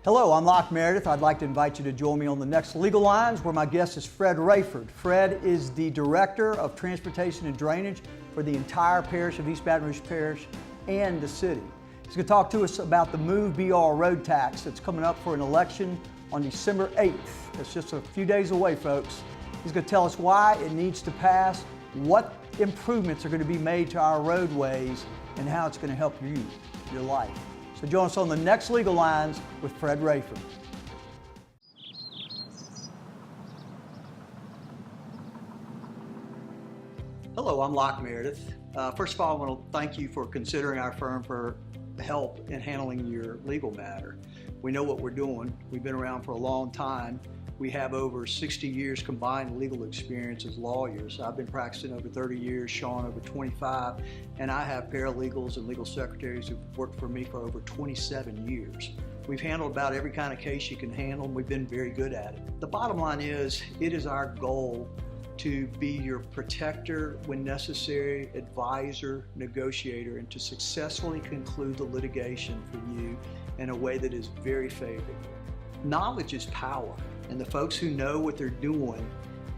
Hello, I'm Locke Meredith. I'd like to invite you to join me on the next Legal Lines, where my guest is Fred Raiford. Fred is the Director of Transportation and Drainage for the entire parish of East Baton Rouge Parish and the city. He's going to talk to us about the MovEBR road tax that's coming up for an election on December 8th. It's just a few days away, folks. He's going to tell us why it needs to pass, what improvements are going to be made to our roadways, and how it's going to help you, your life. So join us on the next Legal Lines with Fred Raiford. Hello, I'm Locke Meredith. First of all, I want to thank you for considering our firm for help in handling your legal matter. We know what we're doing. We've been around for a long time. We have over 60 years combined legal experience as lawyers. I've been practicing over 30 years, Sean over 25, and I have paralegals and legal secretaries who've worked for me for over 27 years. We've handled about every kind of case you can handle, and we've been very good at it. The bottom line is, it is our goal to be your protector when necessary, advisor, negotiator, and to successfully conclude the litigation for you in a way that is very favorable. Knowledge is power. And the folks who know what they're doing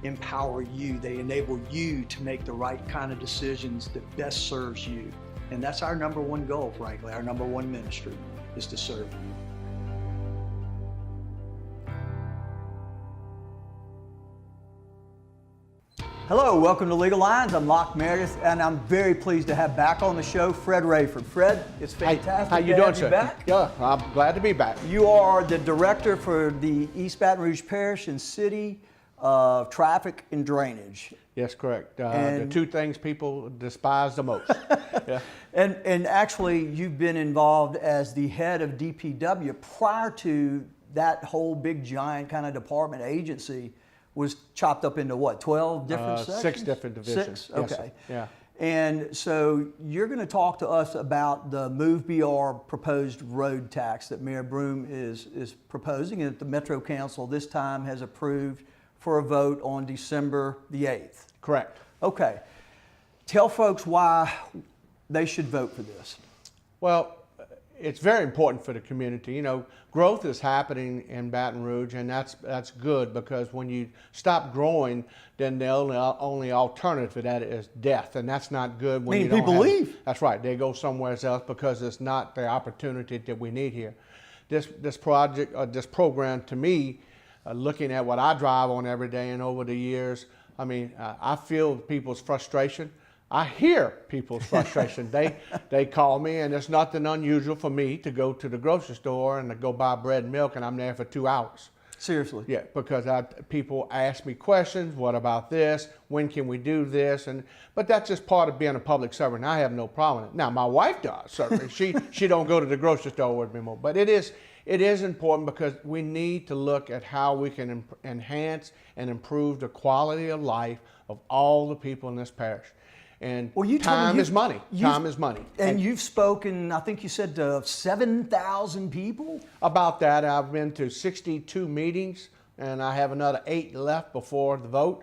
empower you. They enable you to make the right kind of decisions that best serves you. And that's our number one goal, frankly. Our number one ministry is to serve you. Hello, welcome to Legal Lines. I'm Locke Meredith, and I'm very pleased to have back on the show Fred Raiford. Fred, it's fantastic How you doing, sir? Back. Yeah, I'm glad to be back. You are the director for the East Baton Rouge Parish and City of Traffic and Drainage. Yes, correct. The two things people despise the most. Yeah. And actually, you've been involved as the head of DPW prior to that whole big giant kind of department agency was chopped up into what, 12 different sections? 6 different divisions. 6? Okay. Yes, yeah. And so you're going to talk to us about the MovEBR proposed road tax that Mayor Broome is proposing, and that the Metro Council this time has approved for a vote on December the 8th. Correct. Okay. Tell folks why they should vote for this. Well, it's very important for the community. You know, growth is happening in Baton Rouge, and that's good, because when you stop growing, then the only alternative to that is death, and that's not good. When you don't people leave. That's right. They go somewhere else because it's not the opportunity that we need here. This project, this program, to me, looking at what I drive on every day and over the years, I mean, I feel people's frustration. I hear people's frustration. They call me, and it's nothing unusual for me to go to the grocery store and to go buy bread and milk, and I'm there for 2 hours. Seriously? Yeah, because people ask me questions. What about this? When can we do this? But that's just part of being a public servant. I have no problem with it. Now, my wife does, certainly. she don't go to the grocery store with me more. But it is important, because we need to look at how we can enhance and improve the quality of life of all the people in this parish. And time is money. Time is money. And you've spoken, I think you said, to 7,000 people? About that. I've been to 62 meetings, and I have another 8 left before the vote.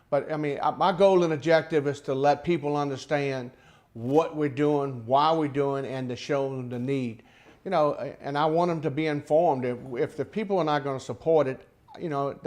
But I mean, my goal and objective is to let people understand what we're doing, why we're doing, and to show them the need. You know, and I want them to be informed. If the people are not going to support it, you know,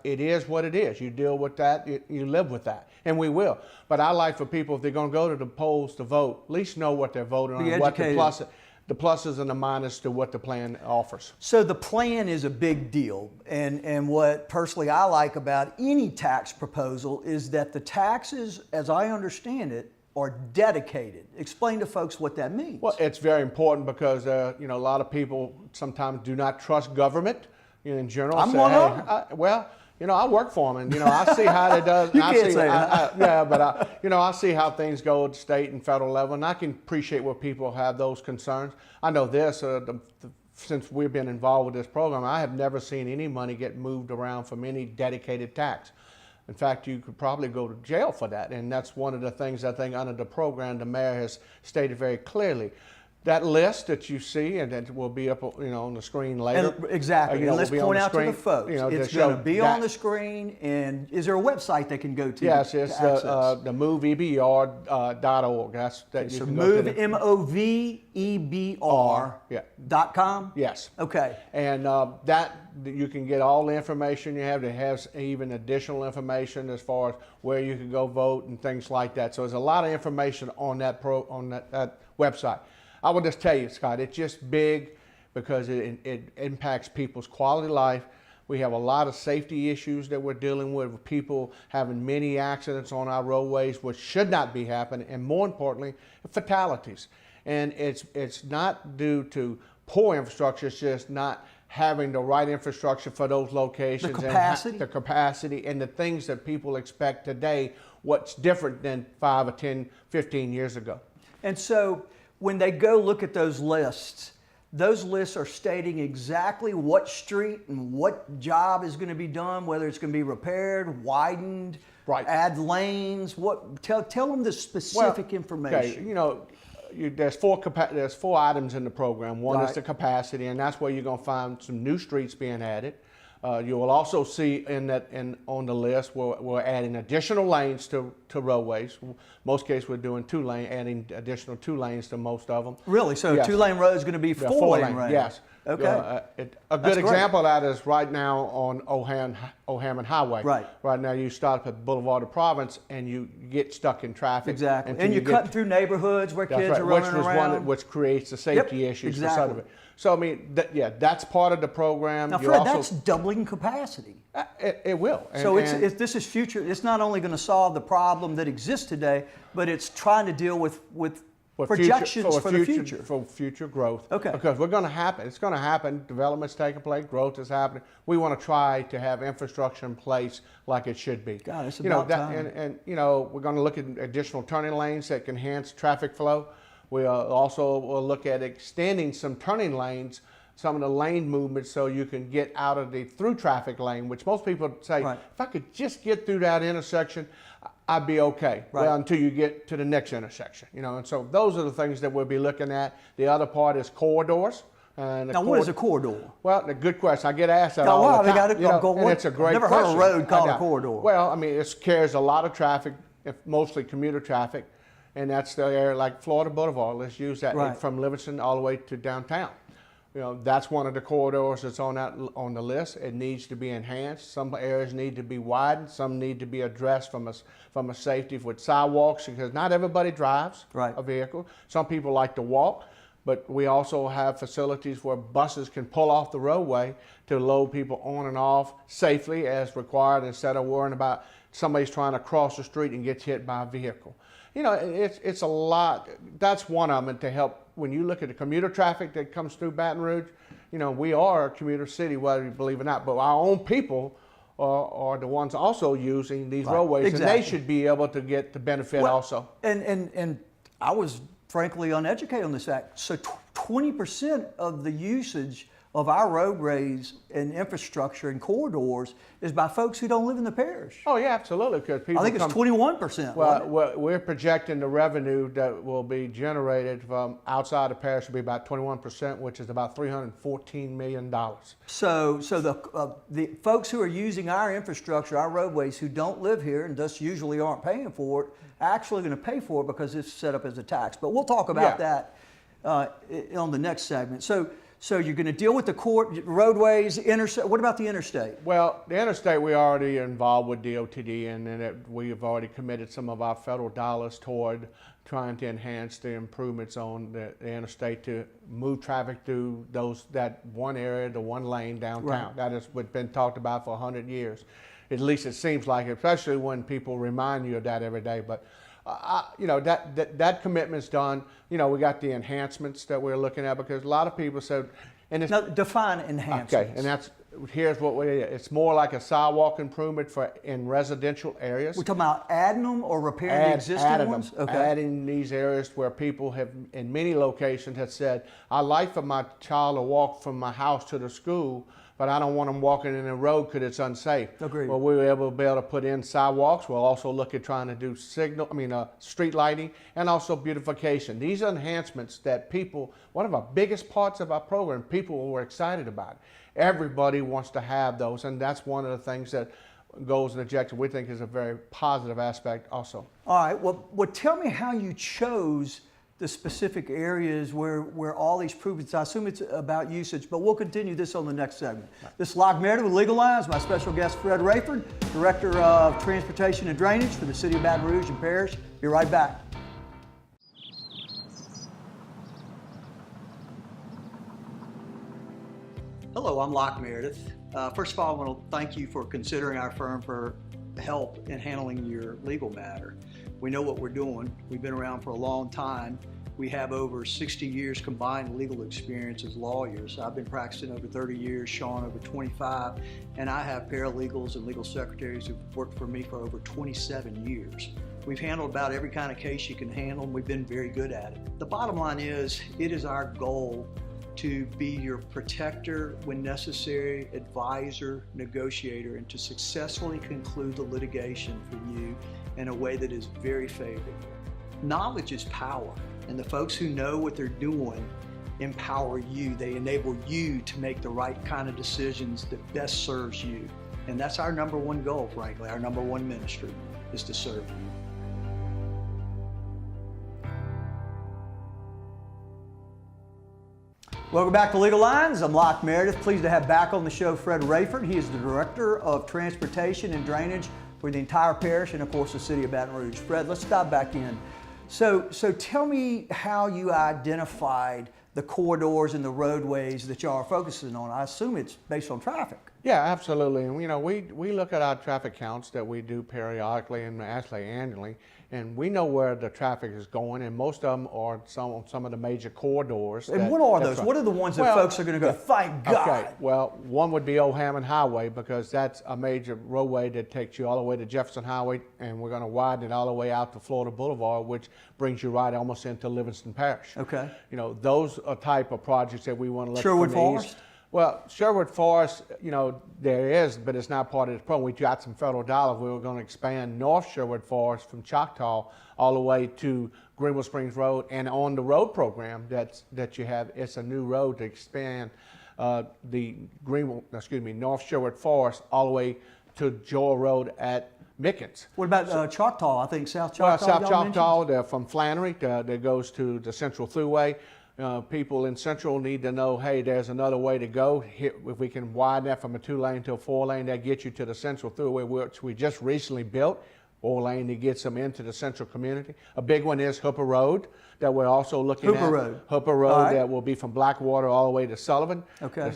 it is what it is. You deal with that, you live with that, and we will. But I like for people, if they're going to go to the polls to vote, at least know what they're voting on, what the pluses and the minuses to what the plan offers. So the plan is a big deal, and what personally I like about any tax proposal is that the taxes, as I understand it, are dedicated. Explain to folks what that means. Well, it's very important, because you know, a lot of people sometimes do not trust government. You know, in general, I'm one of them. Well, you know, I work for them, and you know, I see how it does. You can't say that. Yeah, but you know, I see how things go at state and federal level, and I can appreciate where people have those concerns. I know this. Since we've been involved with this program, I have never seen any money get moved around from any dedicated tax. In fact, you could probably go to jail for that, and that's one of the things I think under the program the mayor has stated very clearly. that list that you see, and that will be up, on the screen later. And exactly. And let's point out to the folks, it's going to be on the screen. And is there a website they can go to? Yes, it's the MovEBR.org. That's that. So MovEBR.com. Yes. Okay. And that you can get all the information you have. It has even additional information as far as where you can go vote and things like that. So there's a lot of information on that that website. I will just tell you, Scott, it's just big because it impacts people's quality of life. We have a lot of safety issues that we're dealing with people having many accidents on our roadways, which should not be happening, and more importantly, fatalities. And it's not due to poor infrastructure, it's just not having the right infrastructure for those locations. The capacity and the things that people expect today, what's different than 5 or 10, 15 years ago. And so when they go look at those lists are stating exactly what street and what job is going to be done, whether it's going to be repaired, widened, right, add lanes. Tell them the specific information. Okay, there's four items in the program. One is the capacity, and that's where you're going to find some new streets being added. You will also see on the list we're adding additional lanes to roadways. Most cases we're doing adding additional 2 lanes to most of them. Really? So yes. 2-lane road is going to be 4-lane road? Yes. Okay. A good example of that is right now on O'Hammond Highway. Right. Right now you start at Boulevard of Province and you get stuck in traffic. Exactly. And you're cutting through neighborhoods where kids are running around. Which creates the safety issues for some of it. So I mean, that's part of the program. Now, Fred, that's doubling capacity. It will. This is future. It's not only going to solve the problem that exists today, but it's trying to deal with projections for the future. For future growth. Okay. Because we're going to happen. It's going to happen. Development's taking place. Growth is happening. We want to try to have infrastructure in place like it should be. God, it's about time. And we're going to look at additional turning lanes that can enhance traffic flow. We also will look at extending some turning lanes, some of the lane movements, so you can get out of the through traffic lane, which most people say, if I could just get through that intersection, I'd be okay. Right. Well, until you get to the next intersection, and so those are the things that we'll be looking at. The other part is corridors. Now, what is a corridor? Well, a good question. I get asked that all the time. And it's a great question. I've never heard a road called a corridor. Well, I mean, it carries a lot of traffic, mostly commuter traffic. And that's the area like Florida Boulevard. Let's use that from Livingston all the way to downtown. That's one of the corridors that's on the list. It needs to be enhanced. Some areas need to be widened. Some need to be addressed from a safety with sidewalks, because not everybody drives a vehicle. Some people like to walk, but we also have facilities where buses can pull off the roadway to load people on and off safely as required, instead of worrying about somebody's trying to cross the street and gets hit by a vehicle. It's a lot. That's one of them to help. When you look at the commuter traffic that comes through Baton Rouge, we are a commuter city, whether you believe it or not. But our own people are the ones also using these roadways, and they should be able to get the benefit also. And I was frankly uneducated on this fact. So 20% of the usage of our roadways and infrastructure and corridors is by folks who don't live in the parish. Oh yeah, absolutely. Because people I think it's 21%. Well, we're projecting the revenue that will be generated from outside the parish will be about 21%, which is about $314 million. So the folks who are using our infrastructure, our roadways, who don't live here and thus usually aren't paying for it, actually going to pay for it because it's set up as a tax. But we'll talk about that on the next segment. So you're going to deal with the roadways, interstate. What about the interstate? Well, the interstate, we already involved with DOTD, and we have already committed some of our federal dollars toward trying to enhance the improvements on the interstate to move traffic through that one area, the one lane downtown. Right. That has been talked about for 100 years. At least it seems like it, especially when people remind you of that every day. But that commitment's done. We got the enhancements that we're looking at, because a lot of people said, and it's, now define enhancements. Okay, and here's what it's more like a sidewalk improvement in residential areas. We're talking about adding them or repairing the existing ones? Okay. Adding these areas where people have, in many locations, have said, I like for my child to walk from my house to the school, but I don't want them walking in the road because it's unsafe. Agreed. Well, we were able to put in sidewalks. We'll also look at trying to do street lighting and also beautification. These are enhancements that people, one of our biggest parts of our program, people were excited about. Everybody wants to have those, and that's one of the things that goals and objectives we think is a very positive aspect also. All right, well tell me how you chose the specific areas where all these improvements, I assume it's about usage, but we'll continue this on the next segment. This is Locke Meredith with Legal Lines, my special guest Fred Raiford, Director of Transportation and Drainage for the City of Baton Rouge and Parish. Be right back. Hello, I'm Locke Meredith. First of all, I want to thank you for considering our firm for help in handling your legal matter. We know what we're doing. We've been around for a long time. We have over 60 years combined legal experience as lawyers. I've been practicing over 30 years, Sean over 25, and I have paralegals and legal secretaries who've worked for me for over 27 years. We've handled about every kind of case you can handle, and we've been very good at it. The bottom line is, it is our goal to be your protector when necessary, advisor, negotiator, and to successfully conclude the litigation for you in a way that is very favorable. Knowledge is power, and the folks who know what they're doing empower you. They enable you to make the right kind of decisions that best serves you. And that's our number one goal, frankly. Our number one ministry is to serve you. Welcome back to Legal Lines. I'm Locke Meredith. Pleased to have back on the show Fred Raiford. He is the Director of Transportation and Drainage for the entire parish and, of course, the City of Baton Rouge. Fred, let's dive back in. So tell me how you identified the corridors and the roadways that y'all are focusing on. I assume it's based on traffic. Yeah, absolutely. And we look at our traffic counts that we do periodically and actually annually, and we know where the traffic is going, and most of them are some of the major corridors. And what are those? What are the ones that folks are going to go, thank God? Okay, well, one would be Old Hammond Highway, because that's a major roadway that takes you all the way to Jefferson Highway, and we're going to widen it all the way out to Florida Boulevard, which brings you right almost into Livingston Parish. Okay. Those are type of projects that we want to look at. Sherwood Forest? Well, Sherwood Forest, there is, but it's not part of this program. We got some federal dollars. We were going to expand North Sherwood Forest from Choctaw all the way to Greenville Springs Road, and on the road program that you have, it's a new road to expand the North Sherwood Forest all the way to Joel Road at Mickens. What about Choctaw? I think South Choctaw. Well, South Choctaw, from Flannery that goes to the Central Thruway. People in Central need to know, hey, there's another way to go. If we can widen that from a 2-lane to a 4-lane, that gets you to the Central Thruway, which we just recently built. 4-lane that gets them into the central community. A big one is Hooper Road that we're also looking at. Hooper Road that will be from Blackwater all the way to Sullivan. Okay.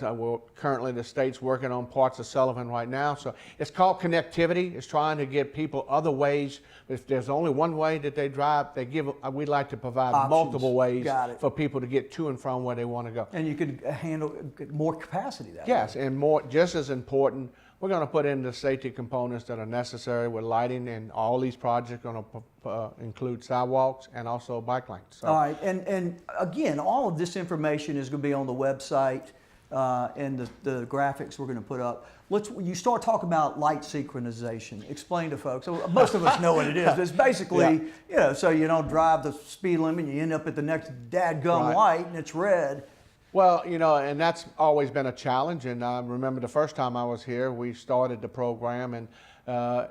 Currently the state's working on parts of Sullivan right now. So it's called connectivity. It's trying to get people other ways. If there's only one way that they drive, we'd like to provide options. Multiple ways for people to get to and from where they want to go. And you could handle more capacity that way. Yes, and more, just as important, we're going to put in the safety components that are necessary with lighting, and all these projects are going to include sidewalks and also bike lanes. So. All right, and again, all of this information is going to be on the website and the graphics we're going to put up. You start talking about light synchronization. Explain to folks. So most of us know what it is. It's basically, so you don't drive the speed limit, you end up at the next dadgum light and it's red. Well, and that's always been a challenge. And I remember the first time I was here, we started the program and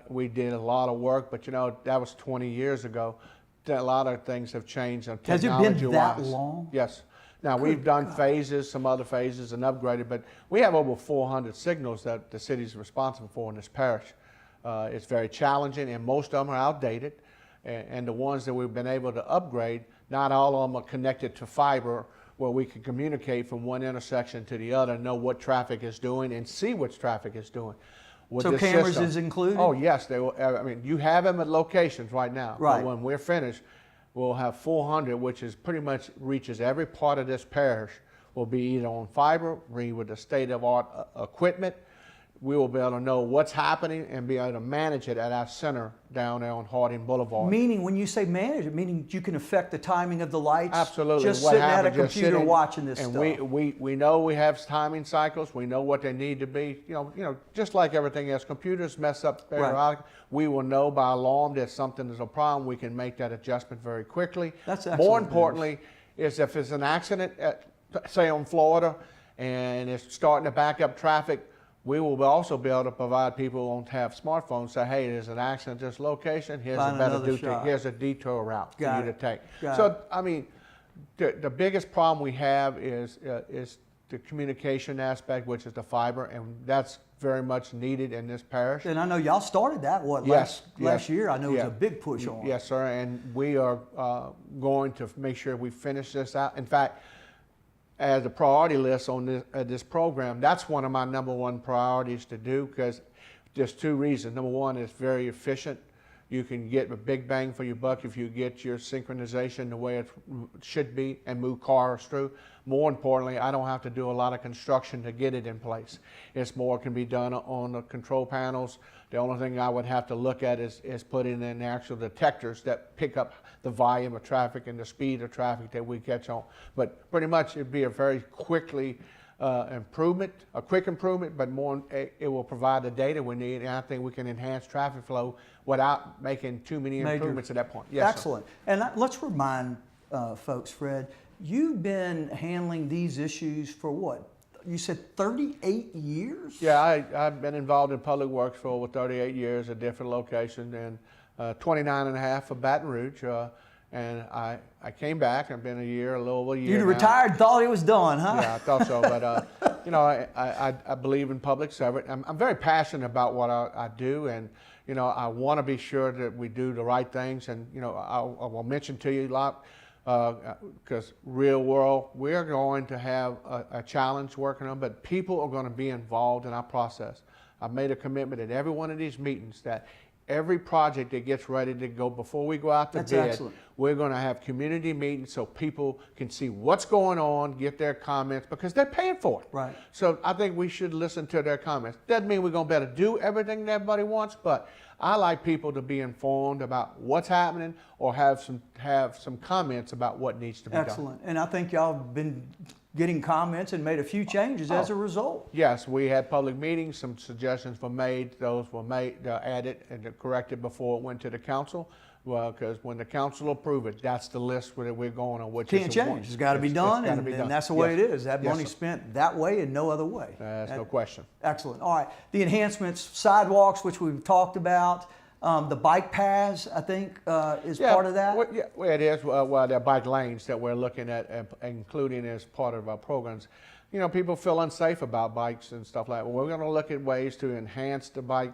we did a lot of work. But, that was 20 years ago. A lot of things have changed. Has it been that long? Yes. Now, we've done phases, some other phases, and upgraded. But we have over 400 signals that the city's responsible for in this parish. It's very challenging, and most of them are outdated. And the ones that we've been able to upgrade, not all of them are connected to fiber, where we can communicate from one intersection to the other, know what traffic is doing, and see what traffic is doing. So cameras is included? Oh, yes. They will, you have them at locations right now. Right. But when we're finished, we'll have 400, which is pretty much reaches every part of this parish. Will be either on fiber, with the state-of-art equipment, we will be able to know what's happening and be able to manage it at our center down there on Harding Boulevard. Meaning, when you say manage it, meaning you can affect the timing of the lights? Absolutely. Just What sitting at a happens, just computer sitting, watching this and stuff. we know we have timing cycles. We know what they need to be. Just like everything else, computers mess up periodically. Right. We will know by alarm that something is a problem. We can make that adjustment very quickly. That's excellent. More importantly, is if it's an accident, say on Florida, and it's starting to back up traffic, we will also be able to provide people who don't have smartphones, say, hey, there's an accident at this location, here's here's a detour route for you to take. So, I mean, the biggest problem we have is the communication aspect, which is the fiber, and that's very much needed in this parish. And I know y'all started that, last year? I know it was a big push on. Yes, sir, and we are going to make sure we finish this out. In fact, as a priority list on this program, that's one of my #1 priorities to do, because there's 2 reasons. Number one, it's very efficient. You can get a big bang for your buck if you get your synchronization the way it should be and move cars through. More importantly, I don't have to do a lot of construction to get it in place. It's more can be done on the control panels. The only thing I would have to look at is putting in actual detectors that pick up the volume of traffic and the speed of traffic that we catch on. But pretty much it'd be a very quick improvement, but more it will provide the data we need, and I think we can enhance traffic flow without making too many improvements at that point. Yes, excellent. Sir. And let's remind folks, Fred, you've been handling these issues for what? You said 38 years? Yeah, I've been involved in public works for over 38 years at different locations, and 29 and a half for Baton Rouge. And I came back. I've been a little over a year. You retired, thought it was done, huh? Yeah, I thought so. But I believe in public service. I'm very passionate about what I do, and I want to be sure that we do the right things. And I will mention to you, Locke, because real world, we're going to have a challenge working on, but people are going to be involved in our process. I've made a commitment at every one of these meetings that every project that gets ready to go, before we go out to bid, we're going to have community meetings so people can see what's going on, get their comments, because they're paying for it. Right. So I think we should listen to their comments. Doesn't mean we're going to be able to do everything that everybody wants, but I like people to be informed about what's happening or have some comments about what needs to be done. Excellent. And I think y'all have been getting comments and made a few changes as a result. Yes, we had public meetings. Some suggestions were made. Those were added and corrected before it went to the council. Well, because when the council approve it, that's the list that we're going on. Which can't change. It's got to be done, and that's the way it is. That money's spent that way and no other way. That's no question. Excellent. All right. The enhancements, sidewalks, which we've talked about. The bike paths, I think, is part of that? Well, it is. Well, there are bike lanes that we're looking at, including as part of our programs. People feel unsafe about bikes and stuff like that. Well, we're going to look at ways to enhance the bike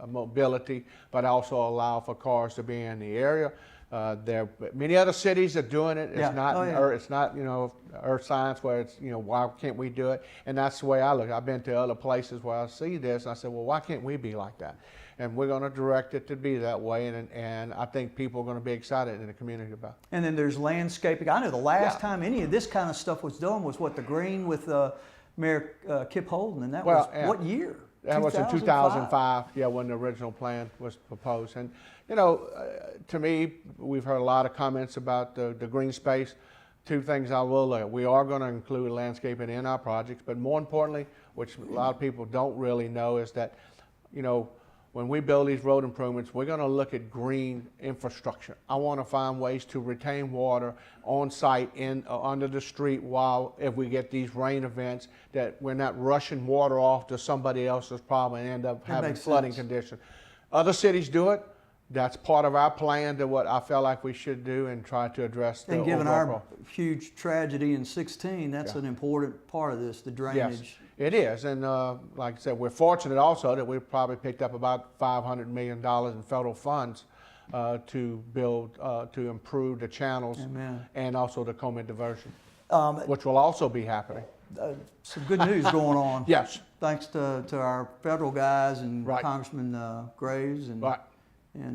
mobility, but also allow for cars to be in the area. There are many other cities are doing it. It's not, it's not, earth science where it's, why can't we do it? And that's the way I look. I've been to other places where I see this, and I said, well, why can't we be like that? And we're going to direct it to be that way, and I think people are going to be excited in the community about it. And then there's landscaping. I know the last time any of this kind of stuff was done was the green with Mayor Kip Holden, and that was what year? That was in 2005, when the original plan was proposed. And, to me, we've heard a lot of comments about the green space. 2 things I will look at. We are going to include landscaping in our projects, but more importantly, which a lot of people don't really know, is that, when we build these road improvements, we're going to look at green infrastructure. I want to find ways to retain water on site under the street if we get these rain events, that we're not rushing water off to somebody else's problem and end up having flooding conditions. Other cities do it. That's part of our plan to what I felt like we should do and try to address the overall problem. And given our huge tragedy in 2016, that's an important part of this, the drainage. Yes, it is. And like I said, we're fortunate also that we've probably picked up about $500 million in federal funds to build, to improve the channels and also the Coleman diversion, which will also be happening. Some good news going on. Yes. Thanks to our federal guys and Congressman Graves and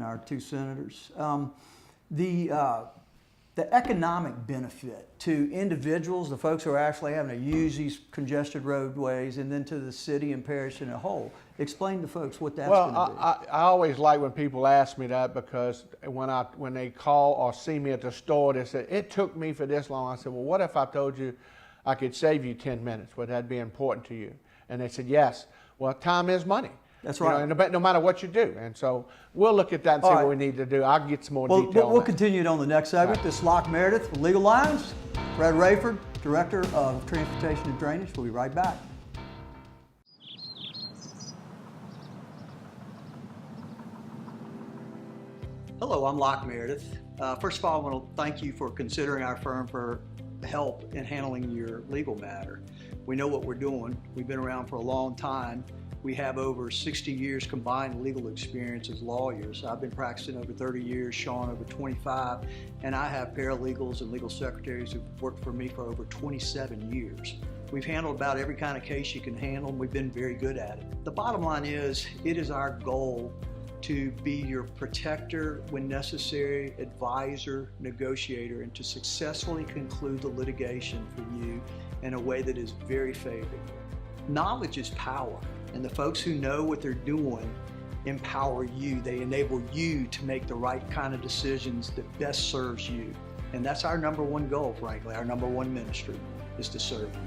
our 2 senators. the economic benefit to individuals, the folks who are actually having to use these congested roadways, and then to the city and parish in a whole. Explain to folks what that's going to be. I always like when people ask me that, because when they call or see me at the store, they say, it took me for this long. I said, well, what if I told you I could save you 10 minutes? Would that be important to you? And they said, yes. Well, time is money. That's right. You know, no matter what you do. And so we'll look at that and see what we need to do. I'll get some more detail. We'll continue it on the next segment. This is Locke Meredith with Legal Lines. Fred Raiford, Director of Transportation and Drainage. We'll be right back. Hello, I'm Locke Meredith. First of all, I want to thank you for considering our firm for help in handling your legal matter. We know what we're doing. We've been around for a long time. We have over 60 years combined legal experience as lawyers. I've been practicing over 30 years, Sean over 25, and I have paralegals and legal secretaries who've worked for me for over 27 years. We've handled about every kind of case you can handle, and we've been very good at it. The bottom line is, it is our goal to be your protector when necessary, advisor, negotiator, and to successfully conclude the litigation for you in a way that is very favorable. Knowledge is power, and the folks who know what they're doing empower you. They enable you to make the right kind of decisions that best serves you. And that's our number one goal, frankly. Our number one ministry is to serve you.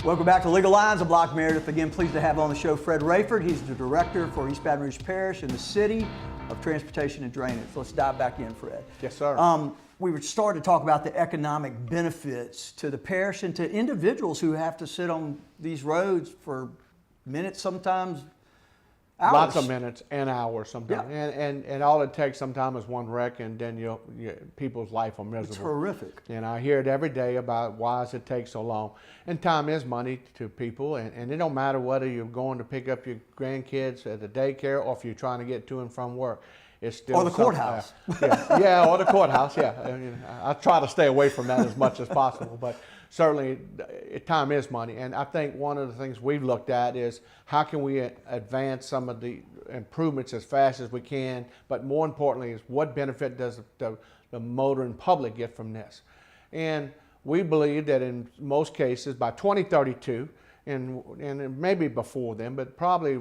Welcome back to Legal Lines. I'm Locke Meredith. Again, pleased to have on the show Fred Raiford. He's the Director for East Baton Rouge Parish in the City of Transportation and Drainage. So let's dive back in, Fred. Yes, sir. We were starting to talk about the economic benefits to the parish and to individuals who have to sit on these roads for minutes, sometimes hours. Lots of minutes and hours sometimes. Yeah. And all it takes sometimes is one wreck, and then people's life are miserable. It's horrific. And I hear it every day about why does it take so long. And time is money to people, and it don't matter whether you're going to pick up your grandkids at the daycare or if you're trying to get to and from work. It's still or the courthouse. Yeah, or the courthouse, yeah. I try to stay away from that as much as possible, but certainly time is money. And I think one of the things we've looked at is how can we advance some of the improvements as fast as we can, but more importantly is what benefit does the motoring public get from this? And we believe that in most cases by 2032, and maybe before then, but probably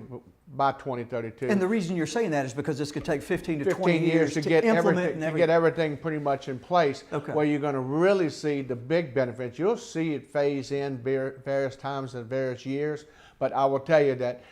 by 2032. And the reason you're saying that is because this could take 15 to 20 years to get implement everything pretty much in place, okay, where you're going to really see the big benefits. You'll see it phase in various times in various years, but I will tell you that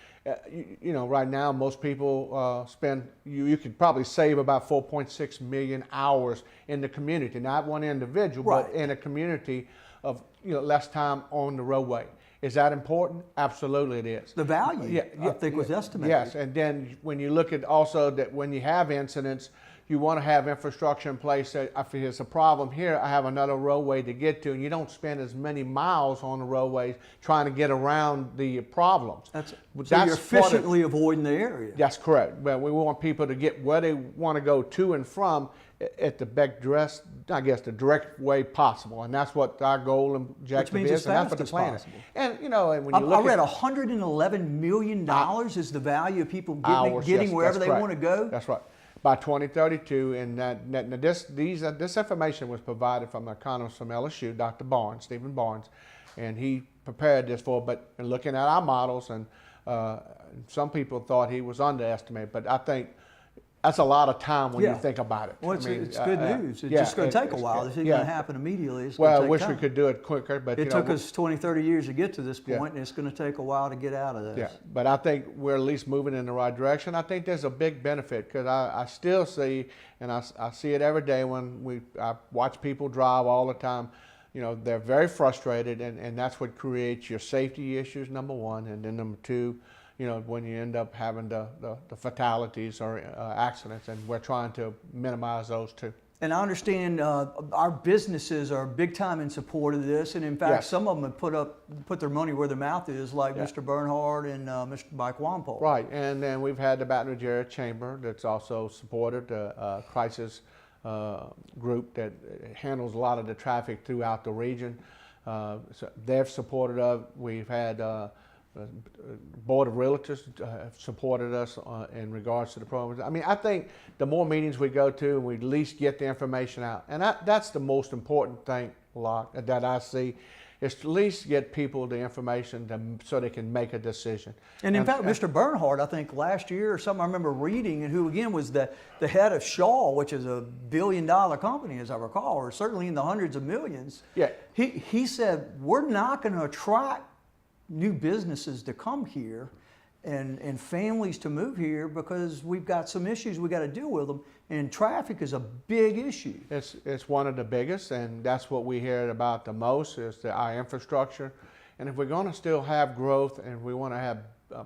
right now most people spend, you could probably save about 4.6 million hours in the community, not one individual, right, but in a community of less time on the roadway. Is that important? Absolutely it is. The value, I think, was estimated. Yes, and then when you look at also that when you have incidents, you want to have infrastructure in place that if there's a problem here, I have another roadway to get to, and you don't spend as many miles on the roadways trying to get around the problems. So you're efficiently avoiding the area. That's correct. But we want people to get where they want to go to and from at the the direct way possible, and that's what our goal and objective is, and that's what the plan is. And and when you look, I read $111 million is the value of people getting wherever they want to go. That's right. By 2032, and this information was provided from an economist from LSU, Dr. Barnes, Stephen Barnes, and he prepared this but looking at our models, and some people thought he was underestimated, but I think that's a lot of time when you think about it. Well, it's good news. It's just going to take a while. This isn't going to happen immediately. I wish we could do it quicker, but it took us 20, 30 years to get to this point, and it's going to take a while to get out of this. Yeah, but I think we're at least moving in the right direction. I think there's a big benefit because I still see, and I see it every day when I watch people drive all the time. They're very frustrated, and that's what creates your safety issues, number one, and then number two, when you end up having the fatalities or accidents, and we're trying to minimize those too. And I understand our businesses are big time in support of this, and in fact, some of them have put their money where their mouth is, like Mr. Bernhard and Mr. Mike Wampole. Right, and then we've had the Baton Rouge Area Chamber that's also supported the crisis group that handles a lot of the traffic throughout the region. So they've supported us. We've had Board of Realtors have supported us in regards to the program. I mean, I think the more meetings we go to, we at least get the information out. And that's the most important thing, Locke, that I see, is to at least get people the information so they can make a decision. And in fact, Mr. Bernhardt, I think last year or something, I remember reading, and who again was the head of Shaw, which is a billion-dollar company, as I recall, or certainly in the hundreds of millions. Yeah. He said, we're not going to attract new businesses to come here and families to move here because we've got some issues we got to deal with them, and traffic is a big issue. It's one of the biggest, and that's what we hear about the most is our infrastructure. And if we're going to still have growth and we want to have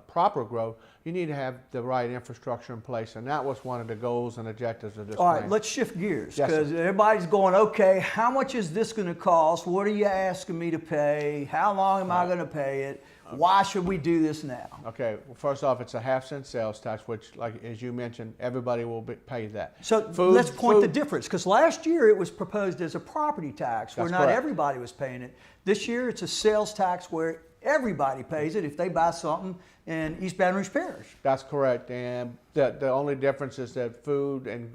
proper growth, you need to have the right infrastructure in place, and that was one of the goals and objectives of this All plan. right, let's shift gears, Yes, because everybody's going, okay, how much is this going to cost? What are you asking me to pay? How long am I going to pay it? Why should we do this now? Okay, well, first off, it's a half-cent sales tax, which, like as you mentioned, everybody will pay that. So let's point the difference, because last year it was proposed as a property tax where That's not correct. everybody was paying it. This year it's a sales tax where everybody pays it if they buy something in East Baton Rouge Parish. That's correct, and the only difference is that food and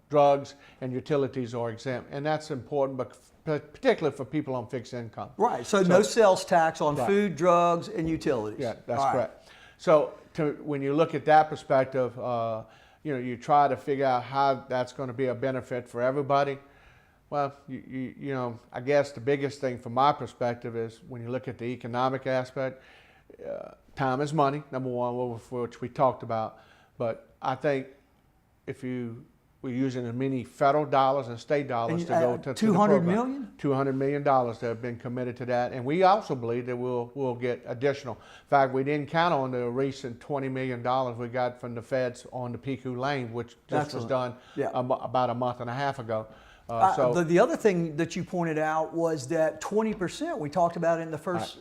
drugs and utilities are exempt, and that's important, but particularly for people on fixed income. Right, so no sales tax on Right. food, drugs, and utilities. Yeah, that's All right. correct. So when you look at that perspective, you try to figure out how that's going to be a benefit for everybody. Well, I guess the biggest thing from my perspective is when you look at the economic aspect, time is money, number one, which we talked about. But I think if we're using as many federal dollars and state dollars to go to the program. $200 million that have been committed to that, and we also believe that we'll get additional. In fact, we didn't count on the recent $20 million we got from the feds on the PQ lane, which just was done about a month and a half ago. The other thing that you pointed out was that 20%, we talked about it in the first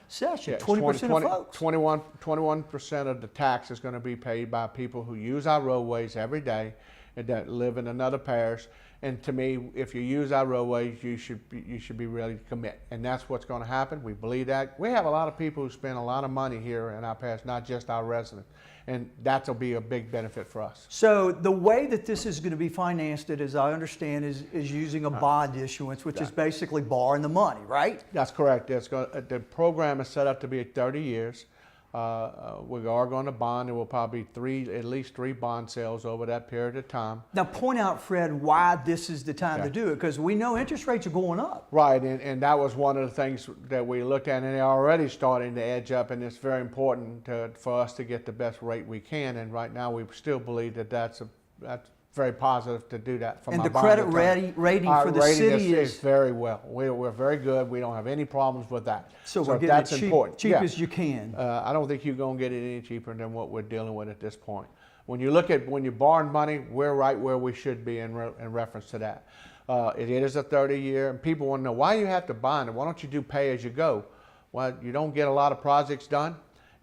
session, 20% of folks. 21% of the tax is going to be paid by people who use our roadways every day and that live in another parish. And to me, if you use our roadways, you should be ready to commit. And that's what's going to happen. We believe that. We have a lot of people who spend a lot of money here in our parish, not just our residents. And that'll be a big benefit for us. So the way that this is going to be financed, as I understand, is using a bond issuance, which is basically borrowing the money, right? That's correct. The program is set up to be 30 years. We are going to bond. There will probably be at least three bond sales over that period of time. Now point out, Fred, why this is the time to do it, because we know interest rates are going up. Right, and that was one of the things that we looked at, and they're already starting to edge up, and it's very important for us to get the best rate we can, and right now we still believe that that's very positive to do that. And the credit rating for the city is very well. We're very good. We don't have any problems with that. So we're getting that's it important. cheap as you can. I don't think you're going to get it any cheaper than what we're dealing with at this point. When you borrow money, we're right where we should be in reference to that. It is a 30-year, and people want to know why you have to bond it. Why don't you do pay as you go? Well, you don't get a lot of projects done.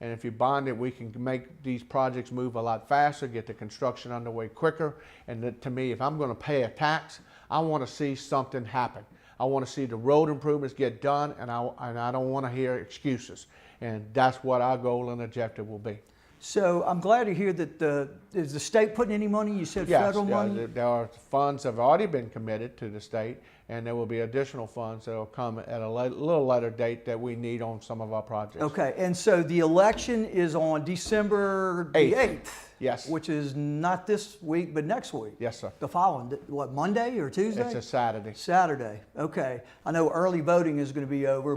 And if you bond it, we can make these projects move a lot faster, get the construction underway quicker. And to me, if I'm going to pay a tax, I want to see something happen. I want to see the road improvements get done, and I don't want to hear excuses. And that's what our goal and objective will be. So I'm glad to hear that is the state putting any money? You said federal money? There are funds that have already been committed to the state, and there will be additional funds that will come at a little later date that we need on some of our projects. Okay, and so the election is on December the 8th. Yes. Which is not this week, but next week. Yes, sir. The following, what, Monday or Tuesday? It's a Saturday. Saturday, okay. I know early voting is going to be over,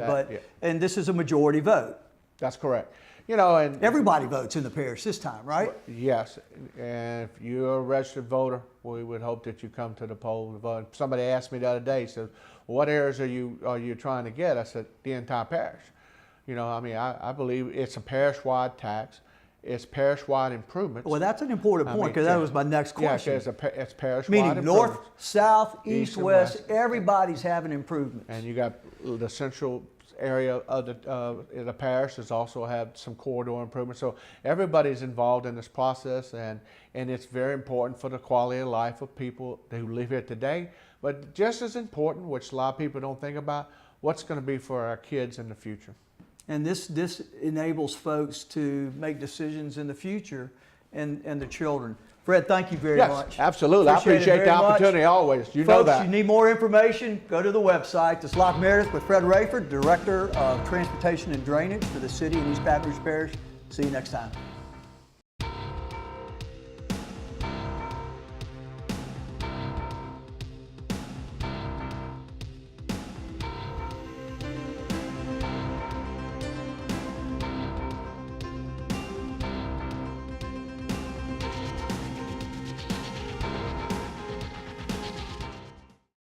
and this is a majority vote. That's correct. And everybody votes in the parish this time, right? Yes, and if you're a registered voter, we would hope that you come to the poll to vote. Somebody asked me the other day, said, "What areas are you trying to get?" I said, "The entire parish." I believe it's a parish-wide tax. It's parish-wide improvements. Well, that's an important point, because that was my next question. Yeah, it's parish-wide meaning improvements. north, south, east, west, everybody's having improvements. And you got the central area of the parish has also had some corridor improvements. So everybody's involved in this process, and it's very important for the quality of life of people who live here today. But just as important, which a lot of people don't think about, what's going to be for our kids in the future. And this enables folks to make decisions in the future and the children. Fred, thank you very much. Yes, absolutely. I appreciate the opportunity always. You know that. Folks, you need more information, go to the website. This is Locke Meredith with Fred Raiford, Director of Transportation and Drainage for the City of East Baton Rouge Parish. See you next time.